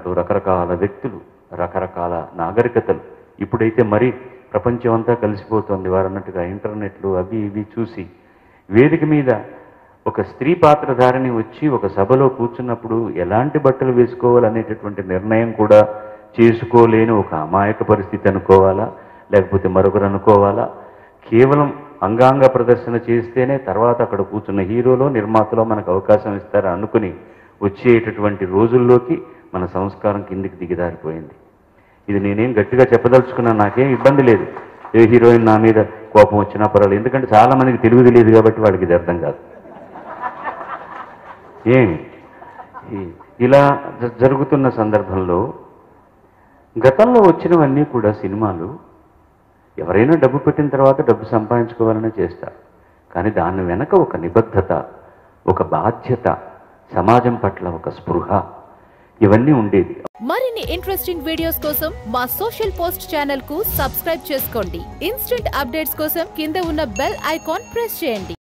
దాంట్లో రకరకాల వ్యక్తులు, రకరకాల నాగరికతలు. ఇప్పుడైతే మరి ప్రపంచం అంతా కలిసిపోతుంది. వారు అన్నట్టుగా ఇంటర్నెట్లు అవి ఇవి చూసి వేదిక మీద ఒక స్త్రీ పాత్రధారిణి వచ్చి ఒక సభలో కూర్చున్నప్పుడు ఎలాంటి బట్టలు వేసుకోవాలనేటటువంటి నిర్ణయం కూడా చేసుకోలేని ఒక అమాయక పరిస్థితి అనుకోవాలా, లేకపోతే మరొకరు అనుకోవాలా? కేవలం అంగాంగ ప్రదర్శన చేస్తేనే తర్వాత అక్కడ కూర్చున్న హీరోలో నిర్మాతలో మనకు అవకాశం ఇస్తారా అనుకుని వచ్చేటటువంటి రోజుల్లోకి మన సంస్కారం కిందికి దిగదారిపోయింది. ఇది నేనేం గట్టిగా చెప్పదలుచుకున్నాను, నాకేం ఇబ్బంది లేదు. ఏ హీరోయిన్ నా మీద కోపం వచ్చినా పర్వాలేదు, ఎందుకంటే చాలామందికి తెలుగు తెలియదు కాబట్టి వాళ్ళకి ఇది అర్థం కాదు. ఇలా జరుగుతున్న సందర్భంలో గతంలో వచ్చినవన్నీ కూడా సినిమాలు ఎవరైనా డబ్బు పెట్టిన తర్వాత డబ్బు సంపాదించుకోవాలనే చేస్తారు. కానీ దాని వెనక ఒక నిబద్ధత, ఒక బాధ్యత, సమాజం పట్ల ఒక స్పృహ, ఇవన్నీ ఉండేది. మరిన్ని ఇంట్రెస్టింగ్ వీడియోస్ కోసం మా సోషల్ పోస్ట్ ఛానల్ కు సబ్స్క్రైబ్ చేసుకోండి. ఇన్స్టెంట్ అప్డేట్స్ కోసం కింద ఉన్న బెల్ ఐకాన్ ప్రెస్ చేయండి.